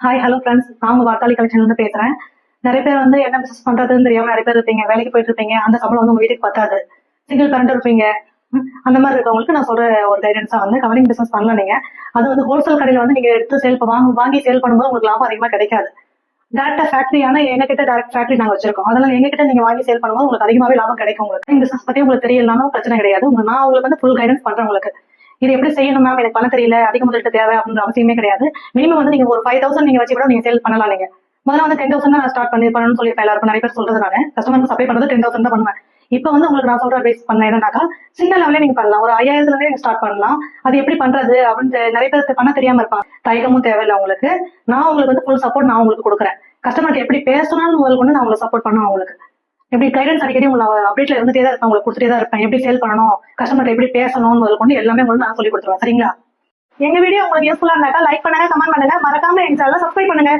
Hi hello friends, நான் உங்க வார்த்தாளி கலெக்ஷன்ல பேசுறேன். நிறைய பேர் என்ன பிசினஸ் பண்றதுன்னு தெரியாம நிறைய பேர் இருப்பீங்க. வேலைக்கு போயிட்டு இருப்பீங்க, அந்த சம்பளம் உங்க வீட்டுக்கு பத்தாது. சிங்கிள் பேரண்ட் இருப்பீங்க. அந்த மாதிரி இருக்கவங்களுக்கு நான் சொல்ற ஒரு கைடன்ஸா கவரிங் பிசினஸ் பண்ணலாம். நீங்க அது ஹோல்சேல் கடையில நீங்க எடுத்து வாங்கி சேல் பண்ணும்போது உங்களுக்கு லாபம் அதிகமா கிடைக்காது. டேரக்டா ஃபேக்டரி எங்க கிட்ட டேரக்ட் ஃபேக்டரி நாங்க வச்சிருக்கோம். அதனால எங்க கிட்ட நீங்க வாங்கி சேல் பண்ணும்போது உங்களுக்கு அதிகமாவே லாபம் கிடைக்கும். உங்களுக்கு பிசினஸ் பத்தி உங்களுக்கு தெரியலனாலும் பிரச்சனை கிடையாது. நான் உங்களுக்கு ஃபுல் கைடன்ஸ் பண்றேன். உங்களுக்கு இது எப்படி செய்யணும் மேம், எனக்கு பண்ண தெரியல, அதிக முதலீட்டு தேவை அப்படின்ற அவசியமே கிடையாது. மினிமம் நீங்க ஒரு 5000 நீங்க வச்சு கூட நீங்க சேல் பண்ணலாம். நீங்க முதல்ல 10,000 நான் ஸ்டார்ட் பண்ணணும்னு சொல்லி எல்லாருக்கும் நிறைய பேர் சொல்றது. நான் கஸ்டமருக்கு சப்ளை பண்றது 10,000 தான் பண்ணுவேன். இப்ப உங்களுக்கு நான் சொல்ற அட்வைஸ் பண்ண என்னன்னாக்கா, சின்ன லெவலே நீங்க பண்ணலாம். ஒரு 5000 நீங்க ஸ்டார்ட் பண்ணலாம். அது எப்படி பண்றது அப்படின்னு நிறைய பேருக்கு பண்ண தெரியாம இருப்பாங்க. தயக்கமும் தேவையில்லை உங்களுக்கு. நான் உங்களுக்கு ஃபுல் சப்போர்ட் நான் உங்களுக்கு கொடுக்குறேன். கஸ்டமருக்கு எப்படி பேசணும்னு முதல் கொண்டு நான் உங்களுக்கு சப்போர்ட் பண்ணுவேன். உங்களுக்கு எப்படி கைடன்ஸ் அடிக்கடி உங்களுக்கு அப்டேட்ல இருந்துட்டே தான் இருப்பேன். உங்களுக்கு கொடுத்துட்டே தான் இருப்பேன். எப்படி சேல் பண்ணணும், கஸ்டமர் எப்படி பேசணும் முதல் கொண்டு எல்லாமே உங்களுக்கு நான் சொல்லி கொடுத்துருவேன். சரிங்களா? எங்க வீடியோ உங்களுக்கு யூஸ்ஃபுல்லா இருந்தாக்கா லைக் பண்ணுங்க, கமெண்ட் பண்ணுங்க, மறக்காம எங்க சேனலை சப்ஸ்கிரைப் பண்ணுங்க.